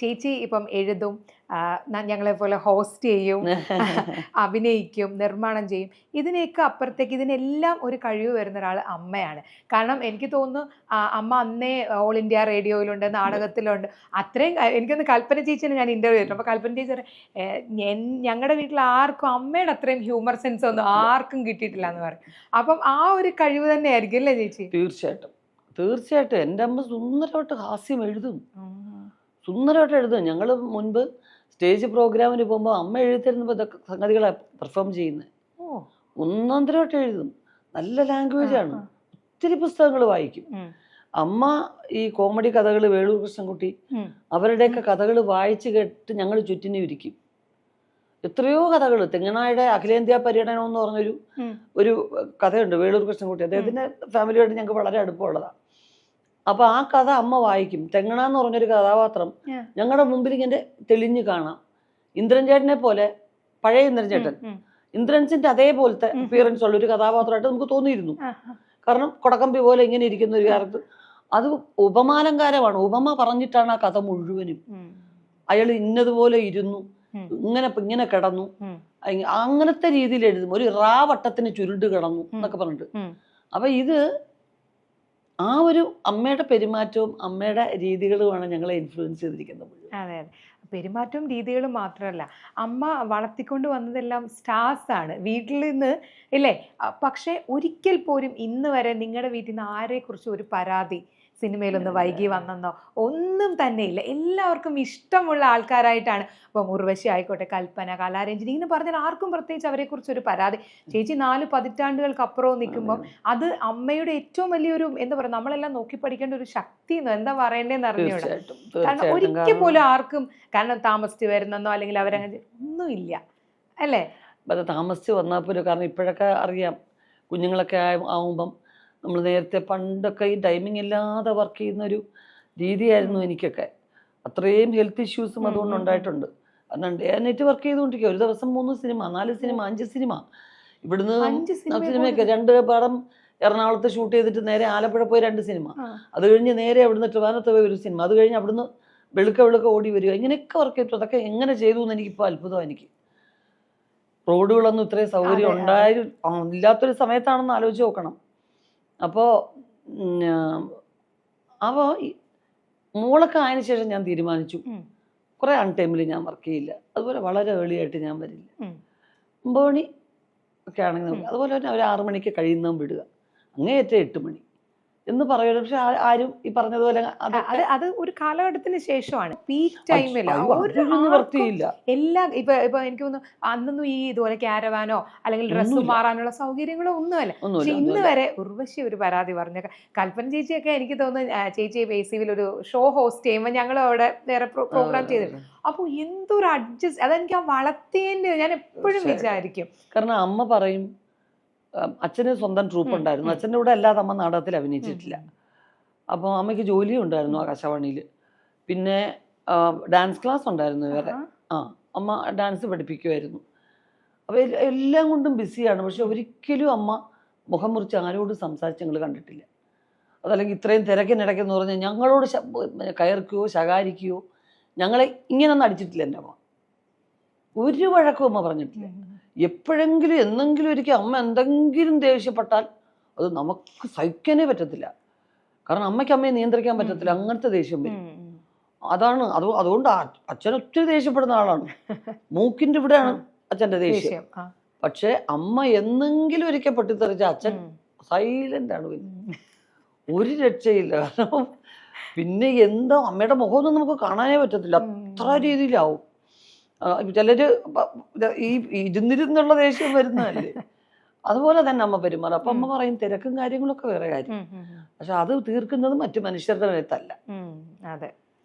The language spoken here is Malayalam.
ചേച്ചി ഇപ്പം എഴുതും, ഞങ്ങളെ പോലെ ഹോസ്റ്റ് ചെയ്യും, അഭിനയിക്കും, നിർമ്മാണം ചെയ്യും. ഇതിനെയൊക്കെ അപ്പുറത്തേക്ക് ഇതിനെല്ലാം ഒരു കഴിവ് വരുന്ന ഒരാൾ അമ്മയാണ്. കാരണം എനിക്ക് തോന്നുന്നു അമ്മ അന്നേ ഓൾ ഇന്ത്യ റേഡിയോയിലുണ്ട്, നാടകത്തിലുണ്ട്. അത്രയും എനിക്കൊന്ന് കൽപ്പന ചേച്ചിനെ ഞാൻ ഇന്റർവ്യൂ ചെയ്തിട്ടുണ്ട്. അപ്പോൾ കൽപ്പന ചേച്ചി ഞങ്ങളുടെ വീട്ടിൽ ആർക്കും അമ്മയുടെ അത്രയും ഹ്യൂമർ സെൻസ് ഒന്നും ആർക്കും കിട്ടിയിട്ടില്ല എന്ന് പറയും. അപ്പം ആ ഒരു കഴിവ് തന്നെ ആയിരിക്കും അല്ലേ ചേച്ചി? തീർച്ചയായിട്ടും തീർച്ചയായിട്ടും. എൻ്റെ അമ്മ സുന്ദരമായിട്ട് ഹാസ്യം എഴുതും, സുന്ദരമായിട്ട് എഴുതും. ഞങ്ങൾ മുൻപ് സ്റ്റേജ് പ്രോഗ്രാമിന് പോകുമ്പോൾ അമ്മ എഴുതിരുന്നപ്പോൾ ഇതൊക്കെ സംഗതികളെ പെർഫോം ചെയ്യുന്നത്. ഒന്നാന്തരമായിട്ട് എഴുതും, നല്ല ലാംഗ്വേജാണ്. ഒത്തിരി പുസ്തകങ്ങൾ വായിക്കും അമ്മ. ഈ കോമഡി കഥകൾ വേളൂർ കൃഷ്ണൻകുട്ടി അവരുടെയൊക്കെ കഥകൾ വായിച്ച് കേട്ട് ഞങ്ങൾ ചുറ്റിനെ ഇരിക്കും. എത്രയോ കഥകൾ. തെങ്ങനായുടെ അഖിലേന്ത്യാ പര്യടനം എന്ന് പറഞ്ഞൊരു കഥയുണ്ട്, വേളൂർ കൃഷ്ണൻകുട്ടി. അദ്ദേഹത്തിൻ്റെ ഫാമിലിയായിട്ട് ഞങ്ങൾക്ക് വളരെ അടുപ്പമുള്ളതാണ്. അപ്പോൾ ആ കഥ അമ്മ വായിക്കും. തെങ്ങണ എന്ന് പറഞ്ഞൊരു കഥാപാത്രം ഞങ്ങളുടെ മുമ്പിൽ ഇങ്ങനെ തെളിഞ്ഞു കാണാം. ഇന്ദ്രൻ ചേട്ടനെ പോലെ, പഴയ ഇന്ദ്രൻ ചേട്ടൻ, ഇന്ദ്രൻസിന്റെ അതേപോലത്തെ അപ്പിയറൻസ് ഉള്ള ഒരു കഥാപാത്രമായിട്ട് നമുക്ക് തോന്നിയിരുന്നു. കാരണം കൊടക്കമ്പി പോലെ ഇങ്ങനെ ഇരിക്കുന്ന ഒരു ക്യാരക്ടർ. അത് ഉപമാലങ്കാരമാണ്. ഉപമ പറഞ്ഞിട്ടാണ് ആ കഥ മുഴുവനും. അയാൾ ഇന്നതുപോലെ ഇരുന്നു, ഇങ്ങനെ കിടന്നു, അങ്ങനത്തെ രീതിയിൽ എഴുതും. ഒരു വട്ടത്തിന് ചുരുണ്ട് കിടന്നു എന്നൊക്കെ പറഞ്ഞിട്ട്. അപ്പൊ ഇത് ആ ഒരു അമ്മയുടെ പെരുമാറ്റവും അമ്മയുടെ രീതികളുമാണ് ഞങ്ങളെ ഇൻഫ്ലുവൻസ് ചെയ്തിരിക്കുന്നത്. അതെ അതെ, പെരുമാറ്റവും രീതികളും മാത്രമല്ല, അമ്മ വളർത്തിക്കൊണ്ട് വന്നതെല്ലാം സ്റ്റാർസ് ആണ് വീട്ടിൽ നിന്ന് ഇല്ലേ. പക്ഷെ ഒരിക്കൽ പോലും ഇന്ന് വരെ നിങ്ങളുടെ വീട്ടിൽ നിന്ന് ആരെക്കുറിച്ച് ഒരു പരാതി, സിനിമയിലൊന്ന് വൈകി വന്നെന്നോ ഒന്നും തന്നെ ഇല്ല. എല്ലാവർക്കും ഇഷ്ടമുള്ള ആൾക്കാരായിട്ടാണ്. ഇപ്പം ഉർവശി ആയിക്കോട്ടെ, കൽപ്പന, കലാരഞ്ജിനി, ഇങ്ങനെ പറഞ്ഞാൽ ആർക്കും പ്രത്യേകിച്ച് അവരെക്കുറിച്ച് ഒരു പരാതി. ചേച്ചി 4 പതിറ്റാണ്ടുകൾക്ക് അപ്പുറവും നിൽക്കുമ്പോൾ അത് അമ്മയുടെ ഏറ്റവും വലിയൊരു എന്താ പറയുക, നമ്മളെല്ലാം നോക്കി പഠിക്കേണ്ട ഒരു ശക്തി എന്താ പറയേണ്ടതെന്ന് അറിഞ്ഞൂടാ. കാരണം ഒരിക്കൽ പോലും ആർക്കും കാരണം താമസിച്ച് വരുന്നെന്നോ അല്ലെങ്കിൽ അവരങ്ങനെ ഒന്നുമില്ല അല്ലേ. അത് താമസിച്ച് വന്നപ്പോൾ കാരണം ഇപ്പോഴൊക്കെ അറിയാം, കുഞ്ഞുങ്ങളൊക്കെ ആവുമ്പം നമ്മൾ നേരത്തെ പണ്ടൊക്കെ ഈ ടൈമിംഗ് ഇല്ലാതെ വർക്ക് ചെയ്യുന്നൊരു രീതിയായിരുന്നു എനിക്കൊക്കെ. അത്രയും ഹെൽത്ത് ഇഷ്യൂസും അതുകൊണ്ട് ഉണ്ടായിട്ടുണ്ട്. അതുകൊണ്ട് നെറ്റ് വർക്ക് ചെയ്തുകൊണ്ടിരിക്കുക. ഒരു ദിവസം 3 സിനിമ, 4 സിനിമ, 5 സിനിമ. ഇവിടുന്ന് സിനിമയൊക്കെ 2 പടം എറണാകുളത്ത് ഷൂട്ട് ചെയ്തിട്ട് നേരെ ആലപ്പുഴ പോയി 2 സിനിമ. അത് കഴിഞ്ഞ് നേരെ അവിടുന്ന് ട്രിവാൻഡ്രത്ത് പോയി ഒരു സിനിമ. അത് കഴിഞ്ഞ് അവിടുന്ന് വെളുക്ക ഓടി വരിക. ഇങ്ങനെയൊക്കെ വർക്ക് ചെയ്തു. അതൊക്കെ എങ്ങനെ ചെയ്തു എന്ന് എനിക്കിപ്പോൾ അത്ഭുതമാണ്. എനിക്ക് റോഡുകളൊന്നും ഇത്രയും സൗകര്യം ഇല്ലാത്തൊരു സമയത്താണെന്ന് ആലോചിച്ച് നോക്കണം. അപ്പോൾ മോളൊക്കെ ആയതിനു ശേഷം ഞാൻ തീരുമാനിച്ചു കുറേ അൺടൈമിൽ ഞാൻ വർക്ക് ചെയ്യില്ല. അതുപോലെ വളരെ ഏർലി ആയിട്ട് ഞാൻ വരില്ല. 9 മണി ഒക്കെ ആണെങ്കിൽ അതുപോലെ തന്നെ ഒരു 6 മണിക്ക് കഴിയുന്നതും വിടുക, അങ്ങേയറ്റം 8 മണി എന്ന് പറയുന്നത്. പക്ഷെ ആരും ഈ പറഞ്ഞതുപോലെ അത് ഒരു കാലഘട്ടത്തിന് ശേഷമാണ്, പീക്ക് ടൈമിൽ നിവർത്തിയില്ല. എല്ലാം ഇപ്പൊ എനിക്ക് തോന്നുന്നു അന്നൊന്നും ഈ ഇതുപോലെ ക്യാരവാനോ അല്ലെങ്കിൽ ഡ്രസ്സ് മാറാനുള്ള സൗകര്യങ്ങളോ ഒന്നുമല്ല. പക്ഷെ ഇന്ന് വരെ ഉർവശി ഒരു പരാതി പറഞ്ഞു. കൽപ്പന ചേച്ചിയൊക്കെ എനിക്ക് തോന്നുന്നു ചേച്ചി ബേസിവിൽ ഒരു ഷോ ഹോസ്റ്റ് ചെയ്യുമ്പോൾ ഞങ്ങൾ അവിടെ വേറെ പ്രോഗ്രാം ചെയ്തിട്ടുണ്ട്. അപ്പോൾ എന്തൊരു അഡ്ജസ്റ്റ്, അതെനിക്ക് ആ വളർത്തിയതിന്റെ ഞാൻ എപ്പോഴും വിചാരിക്കും. കാരണം അമ്മ പറയും, അച്ഛന് സ്വന്തം ട്രൂപ്പ് ഉണ്ടായിരുന്നു. അച്ഛൻ്റെ കൂടെ അല്ലാതെ അമ്മ നാടകത്തിൽ അഭിനയിച്ചിട്ടില്ല. അപ്പോൾ അമ്മയ്ക്ക് ജോലിയും ഉണ്ടായിരുന്നു ആകാശവാണിയിൽ. പിന്നെ ഡാൻസ് ക്ലാസ് ഉണ്ടായിരുന്നു വേറെ. അമ്മ ഡാൻസ് പഠിപ്പിക്കുമായിരുന്നു. അപ്പോൾ എല്ലാം കൊണ്ടും ബിസിയാണ്. പക്ഷെ ഒരിക്കലും അമ്മ മുഖം മുറിച്ച് ആരോടും സംസാരിച്ച് ഞങ്ങൾ കണ്ടിട്ടില്ല. അതല്ലെങ്കിൽ ഇത്രയും തിരക്കിനിടയ്ക്കെന്ന് പറഞ്ഞാൽ ഞങ്ങളോട് കയർക്കുകയോ ശകാരിക്കുകയോ ഞങ്ങളെ ഇങ്ങനൊന്നും അടിച്ചിട്ടില്ല. എൻ്റെ അമ്മ ഒരു വഴക്കും അമ്മ പറഞ്ഞിട്ടില്ല. എപ്പോഴെങ്കിലും എന്തെങ്കിലും ഒരിക്കൽ അമ്മ എന്തെങ്കിലും ദേഷ്യപ്പെട്ടാൽ അത് നമുക്ക് സഹിക്കാനേ പറ്റത്തില്ല. കാരണം അമ്മയ്ക്ക് അമ്മയെ നിയന്ത്രിക്കാൻ പറ്റത്തില്ല, അങ്ങനത്തെ ദേഷ്യം വരും. അതാണ് അതുകൊണ്ട് അച്ഛൻ ഒത്തിരി ദേഷ്യപ്പെടുന്ന ആളാണ്. മൂക്കിൻ്റെ ഇവിടെയാണ് അച്ഛൻ്റെ ദേഷ്യം. പക്ഷെ അമ്മ എന്തെങ്കിലും ഒരിക്കൽ പൊട്ടിത്തെറിച്ച അച്ഛൻ സൈലന്റ് ആണ്. ഒരു രക്ഷയില്ല. കാരണം പിന്നെ എന്താ അമ്മയുടെ മുഖമൊന്നും നമുക്ക് കാണാനേ പറ്റത്തില്ല, അത്ര രീതിയിലാവും. ചിലര് ഈ ഇരുന്നിരുന്നുള്ള ദേഷ്യം വരുന്നതല്ലേ, അതുപോലെ തന്നെ അമ്മ പെരുമാറും. അപ്പൊ അമ്മ പറയും തിരക്കും കാര്യങ്ങളൊക്കെ വേറെ കാര്യം, പക്ഷെ അത് തീർക്കുന്നത് മറ്റു മനുഷ്യരുടെ മേത്തല്ല. അതെ.